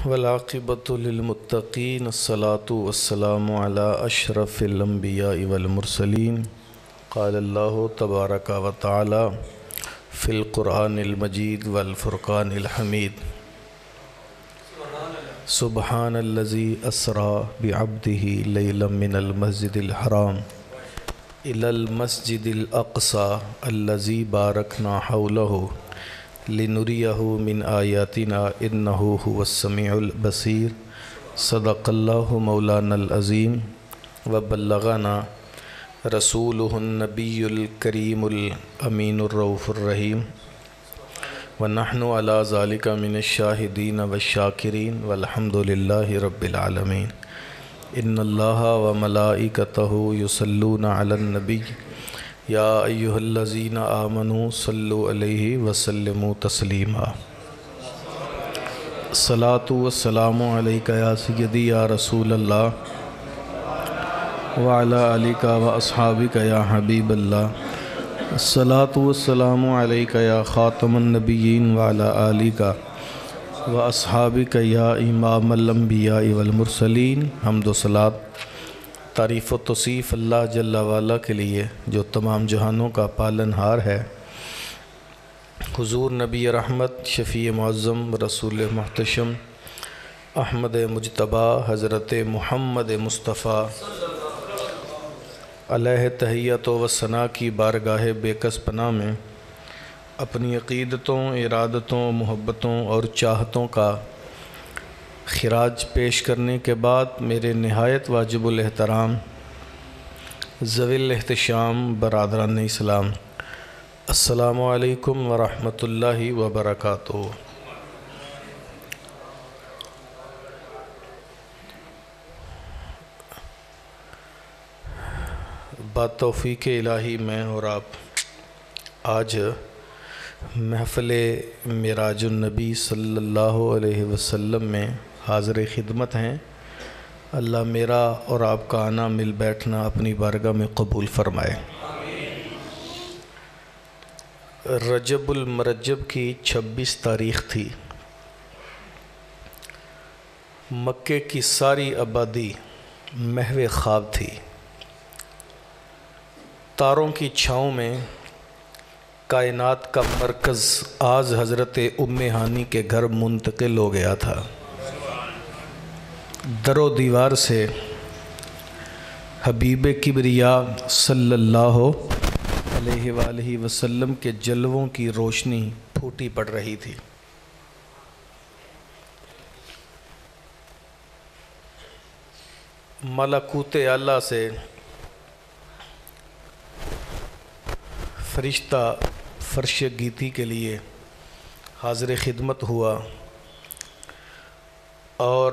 والعاقبۃ للمتقین الصلاۃ والسلام علی اشرف الانبیاء والمرسلین قال اللہ تبارک و تعالی فی القرآن المجید والفرقان الحمید سبحان الذی اسری بعبدہ لیلا من المسجد الحرام الی المسجد الاقصی الذی بارکنا حولہ لنریہ من آیاتنا انہ هو السمیع البصیر صدق اللہ مولانا العظیم وبلغنا رسولہ النبی الکریم الامین الرؤوف الرحیم ونحن علی ذلک من الشاہدین والشاکرین والحمد للہ رب العالمین ان اللہ وملائکتہ یصلون علی النبی یا ایہا الذین آمنوا صلوا علیہ وسلموا تسلیما الصلاۃ والسلام علیک یا سیدی یا رسول اللہ وعلی آلک واصحابک یا حبیب اللہ الصلاۃ والسلام علیک یا خاتم النبیین وعلی آلک واصحابک یا امام الانبیاء والمرسلین۔ حمد و صلاۃ تعریف و توصیف اللہ جل وعلا کے لیے جو تمام جہانوں کا پالن ہار ہے۔ حضور نبی رحمت شفیع معظم رسول محتشم احمد مجتبی حضرت محمد مصطفیٰ علیہ تحیت و ثنا کی بارگاہ بے کس پناہ میں اپنی عقیدتوں، ارادتوں، محبتوں اور چاہتوں کا خراج پیش کرنے کے بعد میرے نہایت واجب الاحترام ذوی الاحتشام برادران اسلام، السلام علیکم ورحمۃ اللہ وبرکاتہ۔ بات توفیق الہی میں اور آپ آج محفل معراج النبی صلی اللہ علیہ وسلم میں حاضر خدمت ہیں۔ اللہ میرا اور آپ کا آنا مل بیٹھنا اپنی بارگاہ میں قبول فرمائے۔ رجب المرجب کی 26 تاریخ تھی۔ مکے کی ساری آبادی محو خواب تھی۔ تاروں کی چھاؤں میں کائنات کا مرکز آج حضرت ام ہانی کے گھر منتقل ہو گیا تھا۔ در و دیوار سے حبیب کبریا صلی اللہ علیہ وآلہ وسلم کے جلووں کی روشنی پھوٹی پڑ رہی تھی۔ ملکوت اعلیٰ سے فرشتہ فرش گیتی کے لیے حاضر خدمت ہوا اور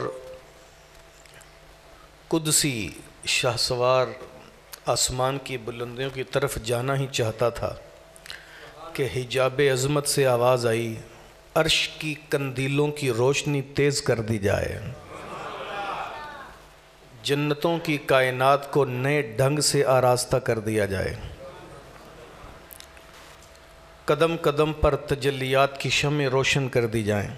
قدسی شاہسوار آسمان کی بلندیوں کی طرف جانا ہی چاہتا تھا کہ حجاب عظمت سے آواز آئی، عرش کی قندیلوں کی روشنی تیز کر دی جائے، جنتوں کی کائنات کو نئے ڈھنگ سے آراستہ کر دیا جائے، قدم قدم پر تجلیات کی شمع روشن کر دی جائیں،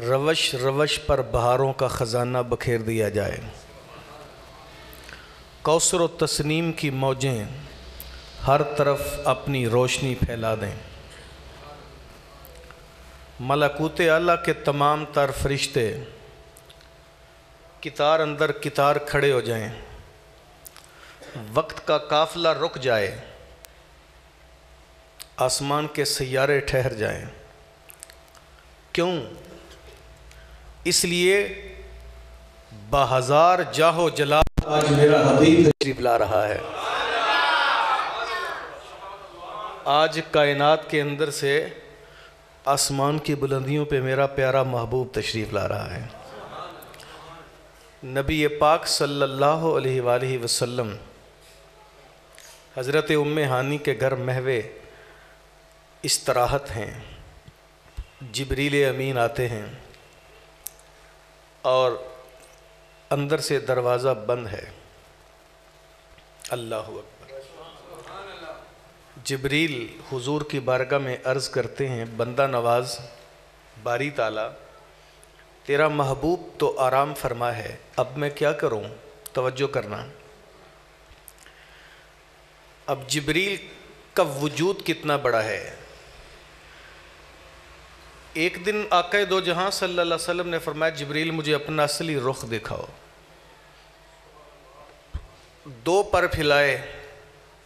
روش روش پر بہاروں کا خزانہ بکھیر دیا جائے، کوثر و تسنیم کی موجیں ہر طرف اپنی روشنی پھیلا دیں، ملکوت اعلیٰ کے تمام تر فرشتے قطار اندر قطار کھڑے ہو جائیں، وقت کا قافلہ رک جائے، آسمان کے سیارے ٹھہر جائیں۔ کیوں؟ اس لیے بہزار جاہ و جلال آج میرا حبیب تشریف لا رہا ہے۔ آج کائنات کے اندر سے آسمان کی بلندیوں پہ میرا پیارا محبوب تشریف لا رہا ہے۔ نبی پاک صلی اللہ علیہ وآلہ وسلم حضرت ام ہانی کے گھر محو استراحت ہیں۔ جبریل امین آتے ہیں اور اندر سے دروازہ بند ہے۔ اللہ اکبر۔ جبریل حضور کی بارگاہ میں عرض کرتے ہیں، بندہ نواز باری تعالیٰ تیرا محبوب تو آرام فرما ہے، اب میں کیا کروں؟ توجہ کرنا، اب جبریل کا وجود کتنا بڑا ہے۔ ایک دن آقا دو جہاں صلی اللہ علیہ وسلم نے فرمایا جبریل مجھے اپنا اصلی رخ دکھاؤ۔ دو پر پھیلائے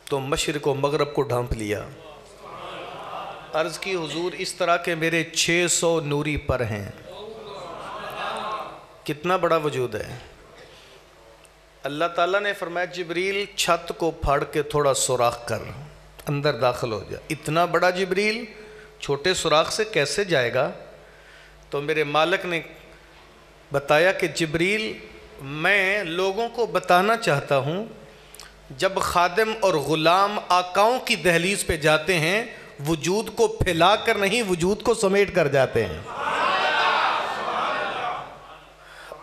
تو مشرق و مغرب کو ڈھانپ لیا۔ عرض کی حضور اس طرح کے میرے 600 نوری پر ہیں، کتنا بڑا وجود ہے۔ اللہ تعالیٰ نے فرمایا جبریل چھت کو پھاڑ کے تھوڑا سوراخ کر اندر داخل ہو جا۔ اتنا بڑا جبریل چھوٹے سوراخ سے کیسے جائے گا؟ تو میرے مالک نے بتایا کہ جبریل میں لوگوں کو بتانا چاہتا ہوں جب خادم اور غلام آقاؤں کی دہلیز پہ جاتے ہیں وجود کو پھیلا کر نہیں، وجود کو سمیٹ کر جاتے ہیں۔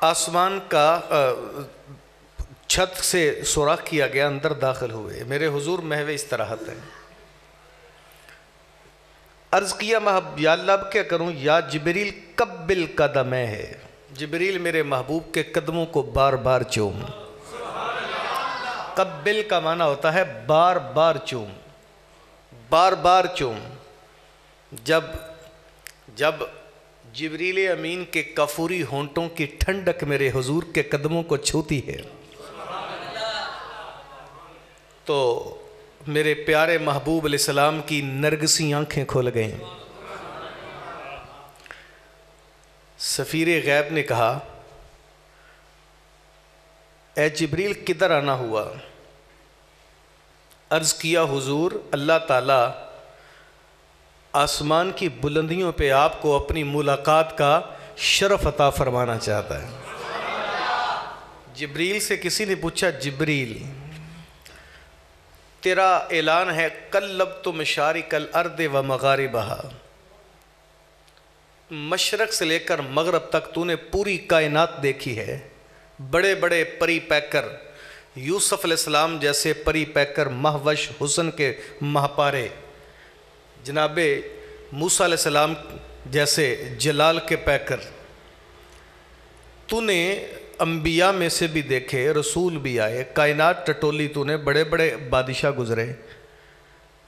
آسمان کا چھت سے سوراخ کیا گیا، اندر داخل ہوئے، میرے حضور محو استراحت ہے۔ عرض کیا یا اللہ اب کیا کروں؟ یا جبریل قبل قدمے ہے، جبریل میرے محبوب کے قدموں کو بار بار چوم۔ قبل کا معنی ہوتا ہے بار بار چوم، بار بار چوم۔ جب جبریل امین کے کافوری ہونٹوں کی ٹھنڈک میرے حضور کے قدموں کو چھوتی ہے تو میرے پیارے محبوب علیہ السلام کی نرگسی آنکھیں کھل گئیں۔ سفیر غیب نے کہا اے جبریل کدھر آنا ہوا؟ عرض کیا حضور اللہ تعالیٰ آسمان کی بلندیوں پہ آپ کو اپنی ملاقات کا شرف عطا فرمانا چاہتا ہے۔ جبریل سے کسی نے پوچھا جبریل تیرا اعلان ہے قلبت مشارق الارض و مغاربہا، مشرق سے لے کر مغرب تک تو نے پوری کائنات دیکھی ہے، بڑے بڑے پری پیکر، یوسف علیہ السلام جیسے پری پیکر مہوش حسن کے مہپارے، جناب موسیٰ علیہ السلام جیسے جلال کے پیکر، تو نے انبیاء میں سے بھی دیکھے، رسول بھی آئے، کائنات ٹٹولی تو نے، بڑے بڑے بادشاہ گزرے،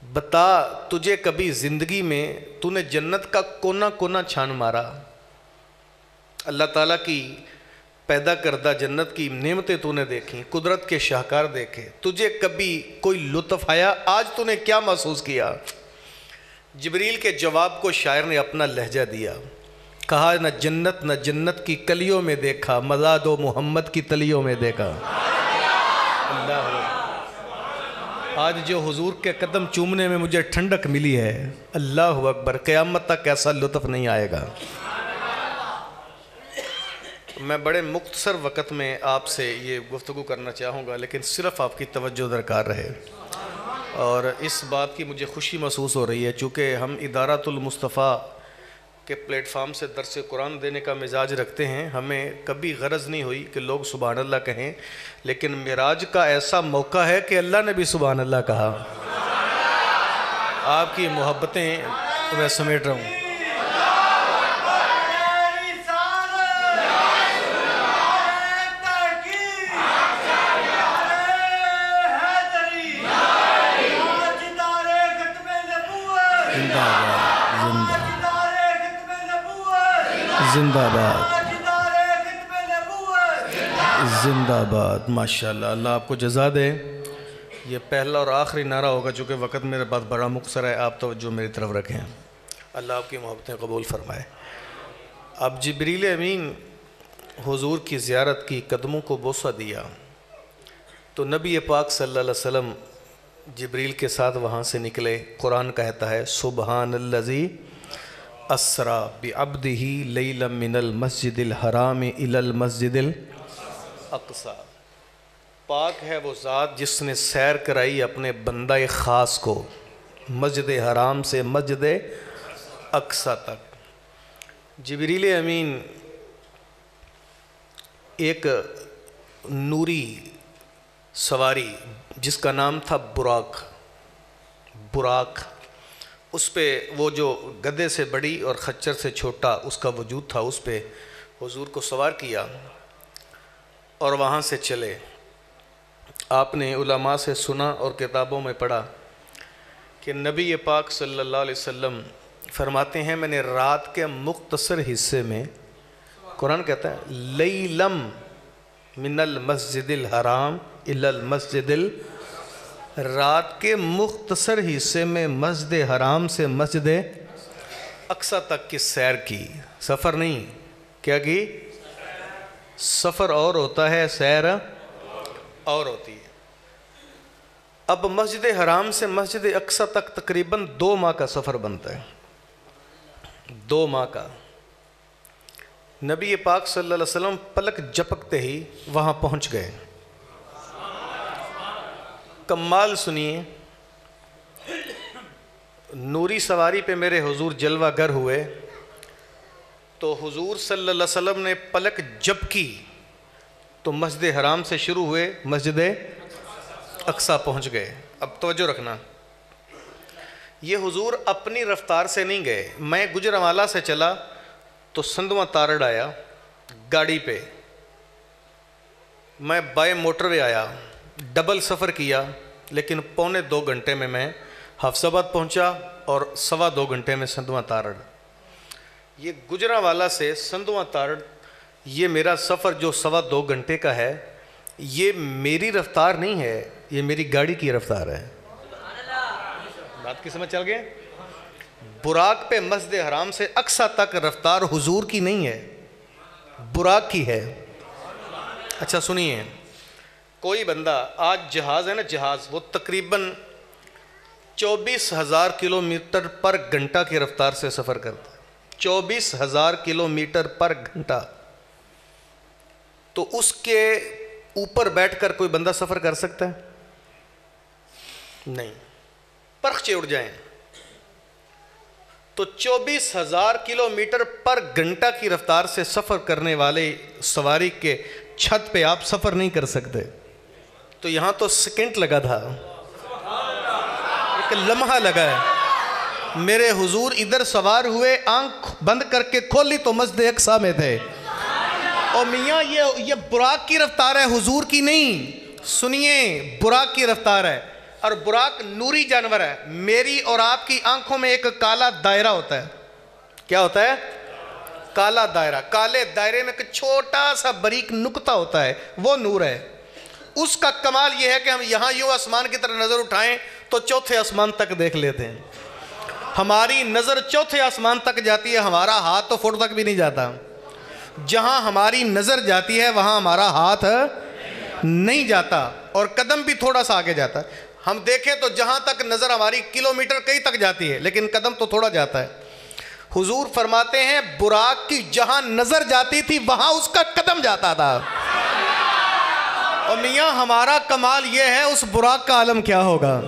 بتا تجھے کبھی زندگی میں تو نے جنت کا کونا کونا چھان مارا، اللہ تعالیٰ کی پیدا کردہ جنت کی نعمتیں تو نے دیکھیں، قدرت کے شاہکار دیکھے، تجھے کبھی کوئی لطف آیا؟ آج تو نے کیا محسوس کیا؟ جبریل کے جواب کو شاعر نے اپنا لہجہ دیا، کہا نہ جنت کی کلیوں میں دیکھا، مزہ دو محمد کی تلیوں میں دیکھا۔ اللہ آج جو حضور کے قدم چومنے میں مجھے ٹھنڈک ملی ہے، اللہ اکبر، قیامت تک ایسا لطف نہیں آئے گا۔ میں بڑے مختصر وقت میں آپ سے یہ گفتگو کرنا چاہوں گا، لیکن صرف آپ کی توجہ درکار رہے، اور اس بات کی مجھے خوشی محسوس ہو رہی ہے چونکہ ہم ادارۃ المصطفیٰ کے پلیٹ فارم سے درس قرآن دینے کا مزاج رکھتے ہیں، ہمیں کبھی غرض نہیں ہوئی کہ لوگ سبحان اللہ کہیں، لیکن معراج کا ایسا موقع ہے کہ اللہ نے بھی سبحان اللہ کہا۔ آپ کی محبتیں میں سمیٹ رہا ہوں۔ زندہ باد، زندہ باد، ماشاءاللہ، اللہ آپ کو جزا دے۔ یہ پہلا اور آخری نعرہ ہوگا چونکہ وقت میرے پاس بڑا مختصر ہے، آپ توجہ میری طرف رکھیں، اللہ آپ کی محبتیں قبول فرمائے۔ اب جبریل امین حضور کی زیارت کی، قدموں کو بوسہ دیا تو نبی پاک صلی اللہ علیہ وسلم جبریل کے ساتھ وہاں سے نکلے۔ قرآن کہتا ہے سبحان الذی اسرا بعبدہ لیلا من المسجد الحرام الی المسجد الاقصی، پاک ہے وہ ذات جس نے سیر کرائی اپنے بندہ خاص کو مسجد حرام سے مسجد اقصی تک۔ جبریل امین ایک نوری سواری جس کا نام تھا براق، اس پہ وہ جو گدے سے بڑی اور خچر سے چھوٹا اس کا وجود تھا، اس پہ حضور کو سوار کیا اور وہاں سے چلے۔ آپ نے علماء سے سنا اور کتابوں میں پڑھا کہ نبی پاک صلی اللہ علیہ وسلم فرماتے ہیں میں نے رات کے مختصر حصے میں، قرآن کہتا ہے لیلم من المسجد الحرام الی المسجد رات کے مختصر حصے میں مسجد حرام سے مسجد اقصی تک کی سیر کی، سفر نہیں، کیا کی؟ سفر اور ہوتا ہے، سیر اور ہوتی ہے۔ اب مسجد حرام سے مسجد اقصی تک تقریباً 2 ماہ کا سفر بنتا ہے، 2 ماہ کا۔ نبی پاک صلی اللہ علیہ وسلم پلک جھپکتے ہی وہاں پہنچ گئے۔ کمال سنیے، نوری سواری پہ میرے حضور جلوہ گر ہوئے تو حضور صلی اللہ علیہ وسلم نے پلک جھپکی تو مسجد حرام سے شروع ہوئے، مسجد اقصی پہنچ گئے۔ اب توجہ رکھنا، یہ حضور اپنی رفتار سے نہیں گئے۔ میں گجرانوالہ سے چلا تو سندواں تارڑ آیا گاڑی پہ، میں بائے موٹر وے آیا، ڈبل سفر کیا، لیکن 1.25 گھنٹے میں حفص آباد پہنچا اور 2.25 گھنٹے میں سندواں تارڑ۔ یہ گجرانوالہ سے سندواں تارڑ، یہ میرا سفر جو 2.25 گھنٹے کا ہے، یہ میری رفتار نہیں ہے، یہ میری گاڑی کی رفتار ہے۔ بات کی سمجھ چل گئے؟ براق پہ مسجد حرام سے اقصی تک رفتار حضور کی نہیں ہے، براق کی ہے۔ اچھا سنیے، کوئی بندہ آج جہاز ہے نا، جہاز، وہ تقریباً 24,000 کلومیٹر پر گھنٹہ کی رفتار سے سفر کرتا ہے، 24,000 کلومیٹر پر گھنٹہ۔ تو اس کے اوپر بیٹھ کر کوئی بندہ سفر کر سکتا ہے؟ نہیں، پرخچے اڑ جائیں تو 24,000 کلومیٹر پر گھنٹہ کی رفتار سے سفر کرنے والے سواری کے چھت پہ آپ سفر نہیں کر سکتے۔ تو یہاں تو سیکنڈ لگا تھا، ایک لمحہ لگا ہے۔ میرے حضور ادھر سوار ہوئے، آنکھ بند کر کے کھولی تو مسجد اقصی میں تھے۔ اور میاں یہ براق کی رفتار ہے، حضور کی نہیں۔ سنیے، براق کی رفتار ہے، اور براق نوری جانور ہے۔ میری اور آپ کی آنکھوں میں ایک کالا دائرہ ہوتا ہے۔ کیا ہوتا ہے؟ کالا دائرہ۔ کالے دائرے میں ایک چھوٹا سا باریک نقطہ ہوتا ہے، وہ نور ہے۔ اس کا کمال یہ ہے کہ ہم یہاں یوں آسمان کی طرف نظر اٹھائیں تو 4تھے آسمان تک دیکھ لیتے ہیں۔ ہماری نظر 4تھے آسمان تک جاتی ہے، ہمارا ہاتھ تو فٹ تک بھی نہیں جاتا۔ جہاں ہماری نظر جاتی ہے وہاں ہمارا ہاتھ نہیں جاتا، اور قدم بھی تھوڑا سا آگے جاتا ہے۔ ہم دیکھیں تو جہاں تک نظر ہماری کلومیٹر کئی تک جاتی ہے، لیکن قدم تو تھوڑا جاتا ہے۔ حضور فرماتے ہیں براق کی جہاں نظر جاتی تھی وہاں اس کا قدم جاتا تھا۔ اور میاں ہمارا کمال یہ ہے، اس براق کا عالم کیا ہوگا؟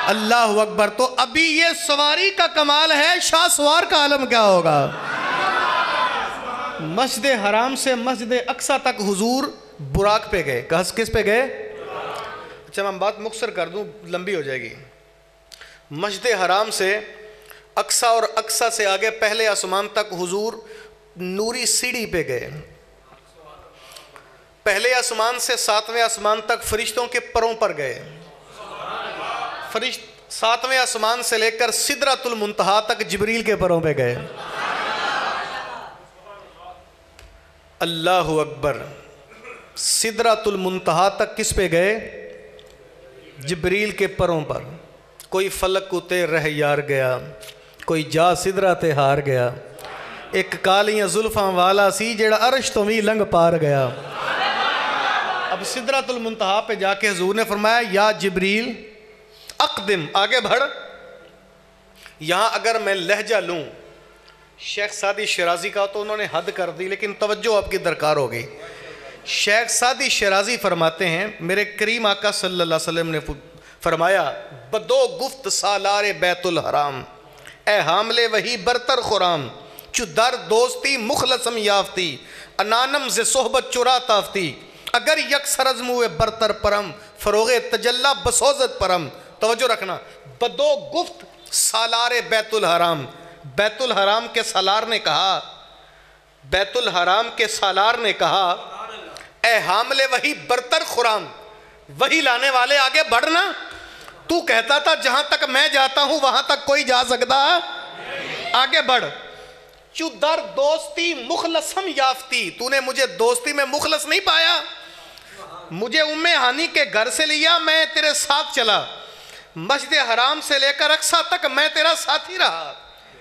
اللہ اکبر۔ تو ابھی یہ سواری کا کمال ہے، شاہ سوار کا عالم کیا ہوگا؟ مسجد حرام سے مسجد اقصی تک حضور براق پہ گئے۔ کس پہ گئے؟ اچھا میں بات مختصر کر دوں، لمبی ہو جائے گی۔ مسجد حرام سے اقصی اور اقصی سے آگے پہلے آسمان تک حضور نوری سیڑھی پہ گئے۔ پہلے آسمان سے 7ویں آسمان تک فرشتوں کے پروں پر گئے۔ 7ویں آسمان سے لے کر سدرۃ المنتہا تک جبریل کے پروں پہ گئے۔ اللہ اکبر۔ سدرۃ المنتہا تک کس پہ گئے؟ جبریل کے پروں پر۔ کوئی فلک اتے رہ یار گیا، کوئی جا سدرہ تے ہار گیا، ایک کالیاں زلفاں والا سی جڑا عرش تو بھی لنگ پار گیا۔ اب سدرۃ المنتہا پہ جا کے حضور نے فرمایا یا جبریل اقدم، آگے بڑھ۔ یہاں اگر میں لہجہ لوں شیخ سعدی شیرازی کا تو انہوں نے حد کر دی، لیکن توجہ آپ کی درکار ہوگی۔ شیخ سعدی شیرازی فرماتے ہیں میرے کریم آقا صلی اللہ علیہ وسلم نے فرمایا بدو گفت سالار بیت الحرام، اے حاملے وہی برتر خرام، چو در دوستی مخلصم یافتی، انانم ز صحبت چرا تافتی، اگر یک سرزمو برتر پرم، فروغ تجلہ بسوزت پرم۔ توجہ رکھنا، بدو گفت سالار بیت الحرام، بیت الحرام کے سالار نے کہا بیت الحرام کے سالار نے کہا اے حامل وہی برتر خرام، وہی لانے والے آگے بڑھنا، تو کہتا تھا جہاں تک میں جاتا ہوں وہاں تک کوئی جا سکتا، آگے بڑھ۔ چو در دوستی مخلصم یافتی، تو نے مجھے دوستی میں مخلص نہیں پایا، مجھے ہانی کے گھر سے لیا، میں تیرے ساتھ چلا، مسجد حرام سے لے کر اقصیٰ تک میں تیرا ساتھی رہا،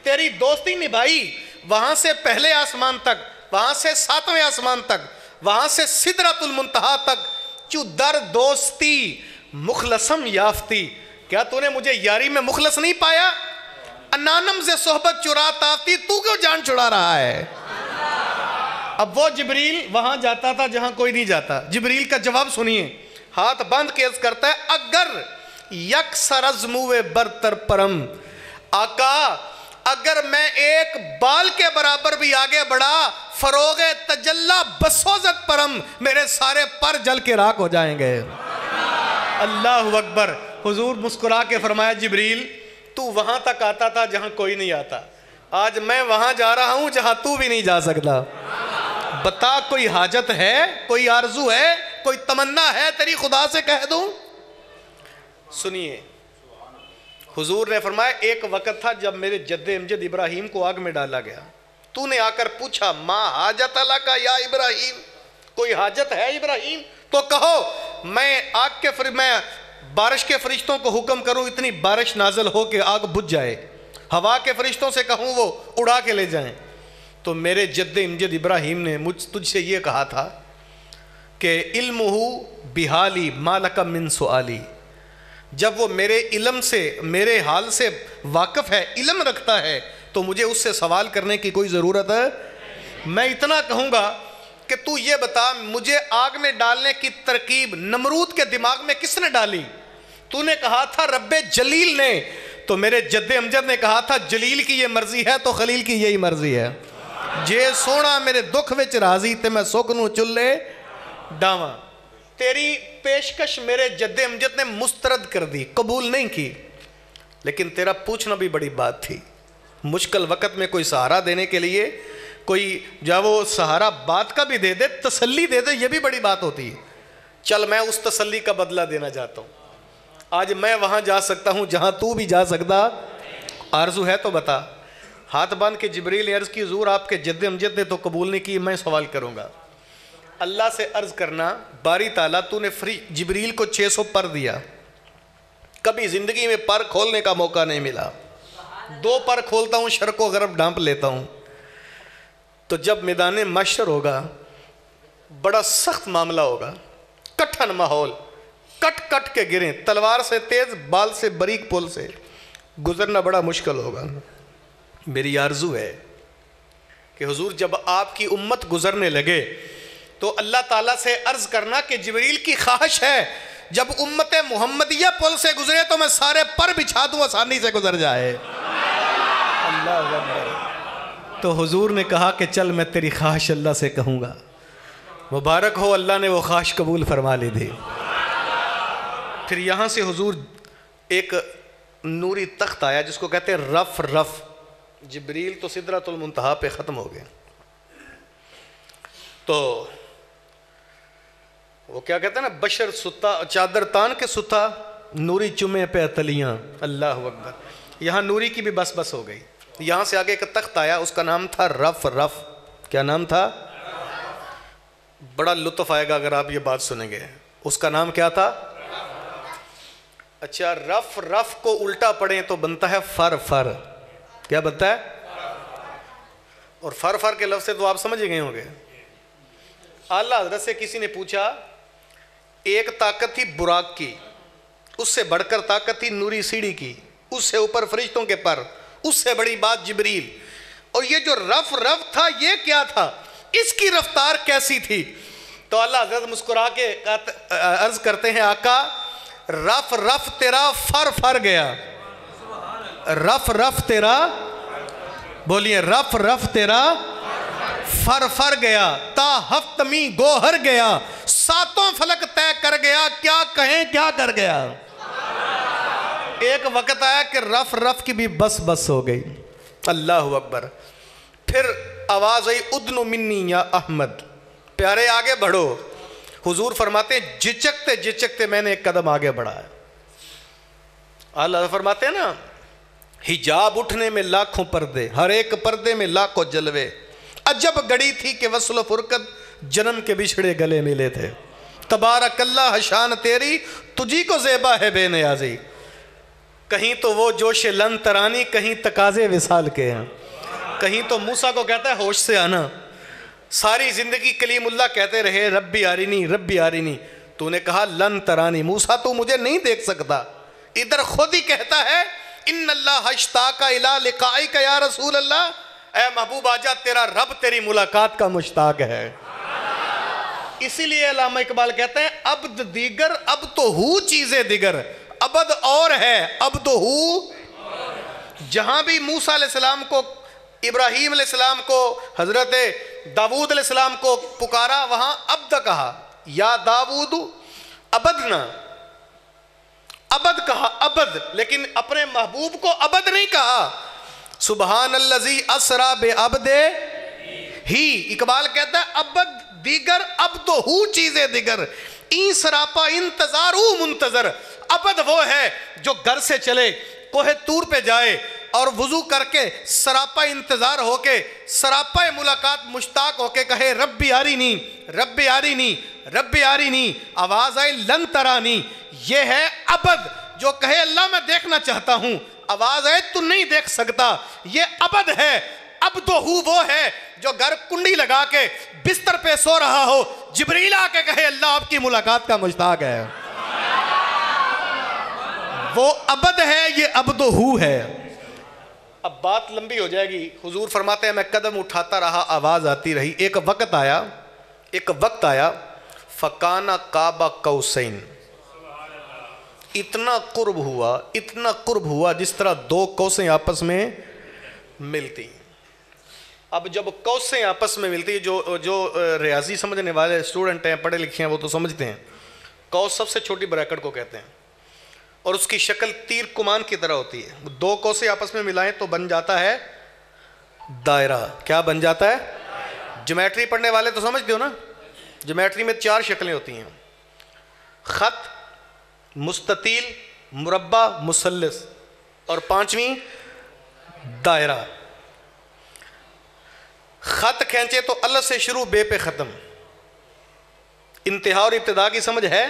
تیری دوستی نبھائی، وہاں سے پہلے آسمان تک، وہاں سے 7ویں آسمان تک، وہاں سے سدرۃ المنتہا تک، چو در دوستی مخلصم یافتی، کیا تو نے مجھے یاری میں مخلص نہیں پایا؟ انانم سے صحبت چرا تافتی، تو کیوں جان چھڑا رہا ہے؟ اب وہ جبریل وہاں جاتا تھا جہاں کوئی نہیں جاتا۔ جبریل کا جواب سنیے، ہاتھ باندھ کے عرض کرتا ہے اگر یک سرزموے برتر پرم، آقا اگر میں ایک بال کے برابر بھی آگے بڑھا، فروغ تجلی بسوزت پرم، میرے سارے پر جل کے راکھ ہو جائیں گے۔ اللہ اکبر۔ حضور مسکرا کے فرمایا جبریل تو وہاں تک آتا تھا جہاں کوئی نہیں آتا، آج میں وہاں جا رہا ہوں جہاں تو بھی نہیں جا سکتا، بتا کوئی حاجت ہے، کوئی آرزو ہے، کوئی تمنا ہے تیری خدا سے کہہ دوں؟ سنیے، حضور نے فرمایا ایک وقت تھا جب میرے جد امجد ابراہیم کو آگ میں ڈالا گیا، تو نے آ کر پوچھا ما حاجت لک یا ابراہیم، کوئی حاجت ہے ابراہیم؟ تو کہو میں آگ کے میں بارش کے فرشتوں کو حکم کروں اتنی بارش نازل ہو کہ آگ بجھ جائے، ہوا کے فرشتوں سے کہوں وہ اڑا کے لے جائیں۔ تو میرے جد امجد ابراہیم نے تجھ سے یہ کہا تھا کہ علمہ بحالی ما لک من سؤالی، جب وہ میرے علم سے، میرے حال سے واقف ہے، علم رکھتا ہے، تو مجھے اس سے سوال کرنے کی کوئی ضرورت ہے؟ میں اتنا کہوں گا کہ تو یہ بتا مجھے آگ میں ڈالنے کی ترکیب نمرود کے دماغ میں کس نے ڈالی؟ تو نے کہا تھا رب جلیل نے، تو میرے جد امجد نے کہا تھا جلیل کی یہ مرضی ہے تو خلیل کی یہی مرضی ہے، جے سونا میرے دکھ وچ راضی تے میں سکھ نوں چلے ڈاواں۔ تیری پیشکش میرے جد امجد نے مسترد کر دی، قبول نہیں کی، لیکن تیرا پوچھنا بھی بڑی بات تھی، مشکل وقت میں کوئی سہارا دینے کے لیے کوئی جب وہ سہارا بات کا بھی دے دے، تسلی دے دے، یہ بھی بڑی بات ہوتی ہے۔ چل میں اس تسلی کا بدلہ دینا چاہتا ہوں، آج میں وہاں جا سکتا ہوں جہاں تو بھی جا سکتا، آرزو ہے تو بتا۔ ہاتھ باندھ کے جبریل نے عرض کی حضور آپ کے جد امجد نے تو قبول نہیں کی، میں سوال کروں گا۔ اللہ سے عرض کرنا باری تعالیٰ تو نے جبریل کو 600 پر دیا، کبھی زندگی میں پر کھولنے کا موقع نہیں ملا، 2 پر کھولتا ہوں شرق و غرب ڈھانپ لیتا ہوں، تو جب میدان محشر ہوگا بڑا سخت معاملہ ہوگا، کٹھن ماحول، کٹ کٹ کے گریں، تلوار سے تیز، بال سے باریک پل سے گزرنا بڑا مشکل ہوگا۔ میری آرزو ہے کہ حضور جب آپ کی امت گزرنے لگے تو اللہ تعالیٰ سے عرض کرنا کہ جبریل کی خواہش ہے جب امت محمدیہ پل سے گزرے تو میں سارے پر بچھا دوں آسانی سے گزر جائے۔ اللہ اکبر۔ تو حضور نے کہا کہ چل میں تیری خواہش اللہ سے کہوں گا، مبارک ہو اللہ نے وہ خواہش قبول فرما لی تھی۔ پھر یہاں سے حضور ایک نوری تخت آیا جس کو کہتے ہیں رف رف، جبریل تو سدرۃ المنتہا پہ ختم ہو گئے، تو وہ کیا کہتے ہیں نا بشر ستا چادر تان کے ستا، نوری چمے پہ اتلیاں، اللہ اکبر۔ یہاں نوری کی بھی بس بس ہو گئی۔ یہاں سے آگے ایک تخت آیا، اس کا نام تھا رف رف۔ کیا نام تھا؟ بڑا لطف آئے گا اگر آپ یہ بات سنیں گے۔ اس کا نام کیا تھا؟ اچھا، رف رف کو الٹا پڑھیں تو بنتا ہے فر فر۔ کیا بنتا ہے؟ اور فر فر کے لفظ سے تو آپ سمجھ گئے ہوں گے۔ اعلیٰ حضرت سے کسی نے پوچھا، ایک طاقت تھی براق کی، اس سے بڑھ کر طاقت تھی نوری سیڑھی کی، اس سے اوپر فرشتوں کے پر، اس سے بڑی بات جبریل، اور یہ جو رف رف تھا یہ کیا تھا؟ اس کی رفتار کیسی تھی؟ تو اللہ حضرت مسکرا کے عرض کرتے ہیں آقا رف رف تیرا فر فر گیا، رف رف تیرا، بولیے رف رف تیرا فر فر گیا، تا ہفتمی گوہر گیا، 7 فلک طے کر گیا، کیا کہیں کیا کر گیا۔ ایک وقت آیا کہ رف رف کی بھی بس بس ہو گئی۔ اللہ اکبر۔ پھر آواز آئی ادنو منی یا احمد، پیارے آگے بڑھو۔ حضور فرماتے ہیں جھجکتے جھجکتے میں نے ایک قدم آگے بڑھایا۔ اللہ فرماتے ہیں نا حجاب اٹھنے میں لاکھوں پردے، ہر ایک پردے میں لاکھوں جلوے، عجب گڑی تھی کہ وصل و فرقت جنم کے بچھڑے گلے ملے تھے، تبارک اللہ شان تیری تجھی کو زیبا ہے بے نیازی۔ کہیں تو وہ جوش لن ترانی، کہیں تقاضے وصال کے ہیں، کہیں تو موسیٰ کو کہتا ہے ہوش سے آنا۔ ساری زندگی کلیم اللہ کہتے رہے ربی آرینی ربی آرینی، تو نے کہا لن ترانی، موسیٰ تو مجھے نہیں دیکھ سکتا۔ ادھر خود ہی کہتا ہے ان اللہ اشتاق الی لقائک یا رسول اللہ، اے محبوب آجا تیرا رب تیری ملاقات کا مشتاق ہے۔ اسی لیے علامہ اقبال کہتے ہیں عبد دیگر اب تو ہو چیزیں دیگر، عبد اور ہے اب تو ہو۔ جہاں بھی موسیٰ علیہ السلام کو، ابراہیم علیہ السلام کو، حضرت داود علیہ السلام کو پکارا وہاں عبد کہا، یا داود عبدنا، عبد کہا عبد، لیکن اپنے محبوب کو عبد نہیں کہا۔ سبحان الذی اسرا بعبد ہی، اقبال کہتا ہے عبد دیگر اب تو ہو چیزیں دیگر، این سراپا انتظار منتظر۔ عبد وہ ہے جو گھر سے چلے کوہ طور پہ جائے اور وضو کر کے سراپا انتظار ہو کے، سراپا ملاقات مشتاق ہو کے کہے ربی آرینی ربی آرینی ربی آرینی، آواز آئی لن ترانی۔ یہ ہے عبد جو کہے اللہ میں دیکھنا چاہتا ہوں، آواز آئے تو نہیں دیکھ سکتا، یہ عبد ہے۔ عبد وہ ہے جو گھر کنڈی لگا کے بستر پہ سو رہا ہو، جبریل آ کے کہے اللہ آپ کی ملاقات کا مشتاق ہے، وہ عبد ہے، یہ عبد ہے۔ اب بات لمبی ہو جائے گی۔ حضور فرماتے ہیں میں قدم اٹھاتا رہا، آواز آتی رہی، ایک وقت آیا فکانہ قاب قوسین، اتنا قرب ہوا جس طرح دو قوسیں آپس میں ملتی۔ اب جب قوسیں آپس میں ملتی، جو ریاضی سمجھنے والے اسٹوڈنٹ ہیں، پڑھے لکھے ہیں، وہ تو سمجھتے ہیں قوس سب سے چھوٹی بریکٹ کو کہتے ہیں، اور اس کی شکل تیر کمان کی طرح ہوتی ہے۔ دو قوسیں آپس میں ملائیں تو بن جاتا ہے دائرہ۔ کیا بن جاتا ہے؟ جیومیٹری پڑھنے والے تو سمجھتے ہو نا، جیومیٹری میں 4 شکلیں ہوتی ہیں، خط، مستطیل، مربع، مثلث، اور 5ویں دائرہ۔ خط کھینچے تو ال سے شروع بے پہ ختم، انتہا اور ابتدا کی سمجھ ہے۔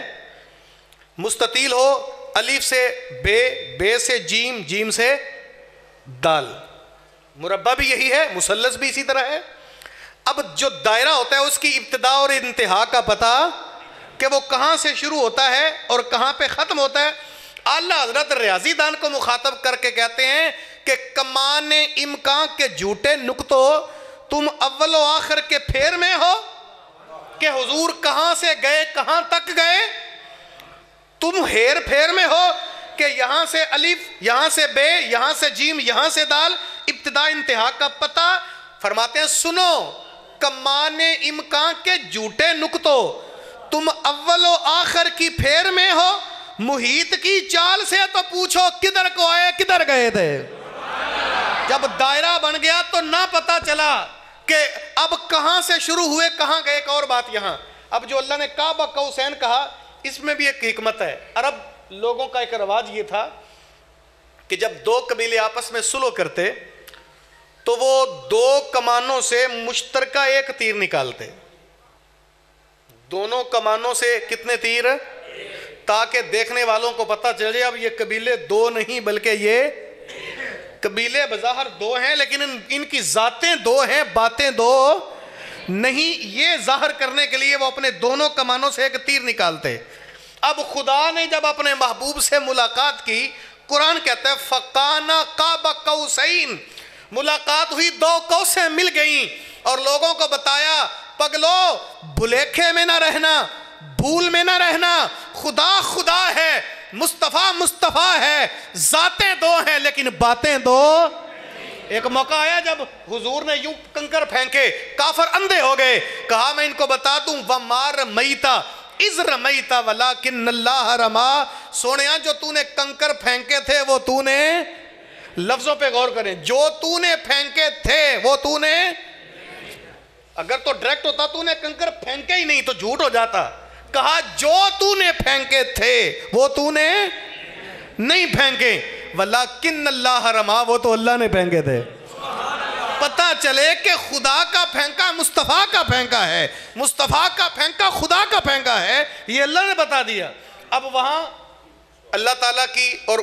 مستطیل ہو الف سے بے، بے سے جیم، جیم سے دال۔ مربع بھی یہی ہے، مثلث بھی اسی طرح ہے۔ اب جو دائرہ ہوتا ہے اس کی ابتدا اور انتہا کا پتہ کہ وہ کہاں سے شروع ہوتا ہے اور کہاں پہ ختم ہوتا ہے۔ اعلیٰ حضرت ریاضی دان کو مخاطب کر کے کہتے ہیں کہ کمان امکان کے جھوٹے نقطوں تم اول و آخر کے پھیر میں ہو، کہ حضور کہاں سے گئے کہاں تک گئے، تم ہیر پھیر میں ہو کہ یہاں سے الف، یہاں سے بے، یہاں سے جیم، یہاں سے دال، ابتدا انتہا کا پتہ۔ فرماتے ہیں سنو کمان امکان کے جھوٹے نقطوں تم اول و آخر کی پھیر میں ہو، محیط کی چال سے تو پوچھو کدھر کو آئے کدھر گئے تھے۔ جب دائرہ بن گیا تو نہ پتہ چلا کہ اب کہاں سے شروع ہوئے کہاں گئے۔ ایک اور بات یہاں، اب جو اللہ نے قاب قوسین کہا اس میں بھی ایک حکمت ہے۔ عرب لوگوں کا ایک رواج یہ تھا کہ جب 2 قبیلے آپس میں صلح کرتے تو وہ 2 کمانوں سے مشترکہ ایک تیر نکالتے، دونوں کمانوں سے کتنے تیر، تاکہ دیکھنے والوں کو پتہ چل جائے اب یہ قبیلے 2 نہیں بلکہ یہ قبیلے بظاہر 2 ہیں لیکن ان کی ذاتیں 2 ہیں، باتیں 2 نہیں۔ یہ ظاہر کرنے کے لیے وہ اپنے دونوں کمانوں سے ایک تیر نکالتے۔ اب خدا نے جب اپنے محبوب سے ملاقات کی، قرآن کہتا ہے فَقَانَ قَابَ قَوْسَيْن، ملاقات ہوئی 2 قوسیں مل گئیں اور لوگوں کو بتایا پگلو بھلیکھے میں نہ رہنا، بھول میں نہ رہنا، خدا خدا ہے، مصطفیٰ مصطفیٰ ہے، ذاتیں 2 ہیں لیکن باتیں 2۔ ایک موقع آیا جب حضور نے یوں کنکر پھینکے، کافر اندھے ہو گئے، کہا میں ان کو بتا دوں وَمَا رَمَيْتَ اِذْ رَمَيْتَ وَلَكِنَّ اللَّهَ رَمَا، سونیا جو تو نے کنکر پھینکے تھے وہ تو نے، لفظوں پہ غور کریں، جو تو نے پھینکے تھے وہ تو نے، اگر تو ڈائریکٹ ہوتا تو نے کنکر پھینکے ہی نہیں تو جھوٹ ہو جاتا. کہا جو تو نے پھینکے تھے وہ تو نے نہیں پھینکے. وَلَكِنَّ اللَّهَ رَمَا، وہ تو اللہ نے پھینکے تھے. پتہ چلے کہ خدا کا پھینکا مصطفیٰ کا پھینکا ہے، مصطفیٰ کا پھینکا خدا کا پھینکا ہے، یہ اللہ نے بتا دیا. اب وہاں اللہ تعالیٰ کی اور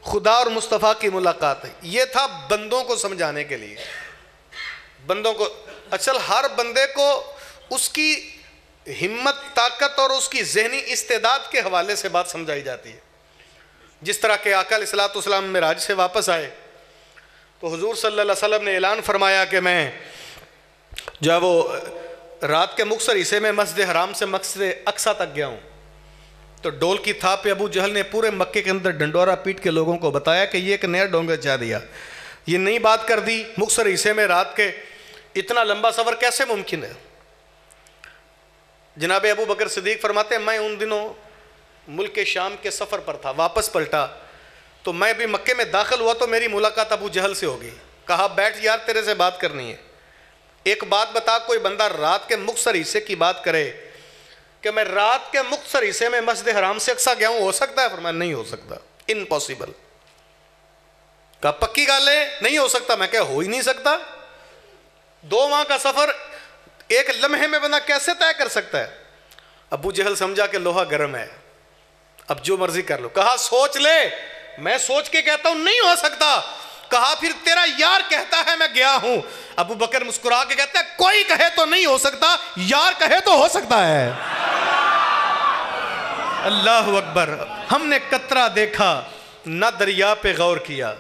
خدا اور مصطفیٰ کی ملاقات ہے. یہ تھا بندوں کو سمجھانے کے لیے. بندوں کو اصل ہر بندے کو اس کی ہمت، طاقت اور اس کی ذہنی استعداد کے حوالے سے بات سمجھائی جاتی ہے. جس طرح کہ آقا علیہ السلام معراج سے واپس آئے تو حضور صلی اللہ علیہ وسلم نے اعلان فرمایا کہ میں جو ہے وہ رات کے مختصر حصے میں مسجد حرام سے مسجد اقصیٰ تک گیا ہوں. تو ڈول کی تھاپ پہ ابو جہل نے پورے مکے کے اندر ڈنڈورا پیٹ کے لوگوں کو بتایا کہ یہ ایک نیا ڈونگا چاہ دیا، یہ نئی بات کر دی. مختصر حصے میں رات کے اتنا لمبا سفر کیسے ممکن ہے؟ جناب ابو بکر صدیق فرماتے ہیں میں ان دنوں ملک شام کے سفر پر تھا، واپس پلٹا تو میں بھی مکے میں داخل ہوا تو میری ملاقات ابو جہل سے ہوگی. کہا بیٹھ یار تیرے سے بات کرنی ہے. ایک بات بتا، کوئی بندہ رات کے مختصر حصے کی بات کرے کہ میں رات کے مختصر حصے میں مسجد حرام سے اقصیٰ گیا ہوں، ہو سکتا ہے؟ فرمایا نہیں ہو سکتا، امپاسبل. کہا پکی گال ہے؟ نہیں ہو سکتا. میں کہا ہو ہی نہیں سکتا. 2 ماہ کا سفر ایک لمحے میں بندہ کیسے طے کر سکتا ہے؟ ابو جہل سمجھا کہ لوہا گرم ہے، اب جو مرضی کر لو. کہا سوچ لے. میں سوچ کے کہتا ہوں نہیں ہو سکتا. کہا پھر تیرا یار کہتا ہے میں گیا ہوں. ابو بکر مسکرا کے کہتا ہے کوئی کہے تو نہیں ہو سکتا، یار کہے تو ہو سکتا ہے. اللہ اکبر. ہم نے قطرہ دیکھا نہ دریا پہ غور کیا.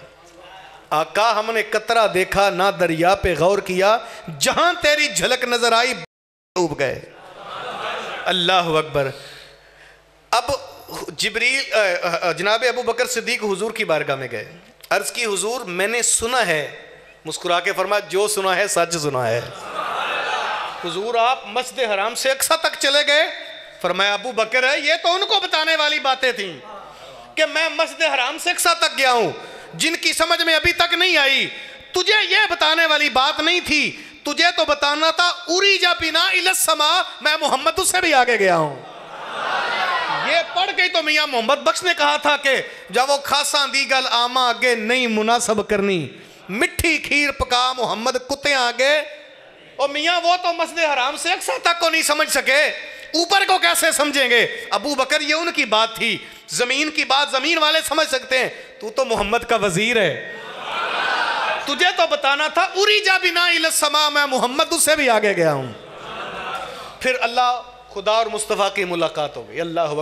آقا ہم نے قطرہ دیکھا نہ دریا پہ غور کیا، جہاں تیری جھلک نظر آئی ڈوب گئے. اللہ اکبر. اب جبریل جناب ابو بکر صدیق حضور کی بارگاہ میں گئے. عرض کی حضور میں نے سنا ہے. مسکرا کے فرمایا جو سنا ہے سچ سنا ہے. حضور آپ مسجد حرام سے اقصیٰ تک چلے گئے؟ فرمایا ابو بکر ہے یہ تو ان کو بتانے والی باتیں تھیں کہ میں مسجد حرام سے اقصیٰ تک گیا ہوں، جن کی سمجھ میں ابھی تک نہیں آئی. تجھے یہ بتانے والی بات نہیں تھی، تجھے تو بتانا تھا اریجا بنا الی السماء، میں محمد اس سے بھی آگے گیا ہوں. یہ پڑھ گئی تو میاں محمد بخش نے کہا تھا کہ جب وہ کھاساں دی گل آما آگے نہیں مناسب کرنی، مٹھی کھیر پکا محمد کتے آگے. اور میاں وہ تو مسجد حرام سے اقصیٰ تک کو نہیں سمجھ سکے، اوپر کو کیسے سمجھیں گے؟ ابو بکر یہ ان کی بات تھی. زمین کی بات زمین والے سمجھ سکتے ہیں، تو محمد کا وزیر ہے. تجھے تو بتانا تھا اریجا بنا الی السماء، میں محمد اس سے بھی آگے گیا ہوں. پھر اللہ خدا اور مصطفیٰ کی ملاقات ہو گئی. اللہ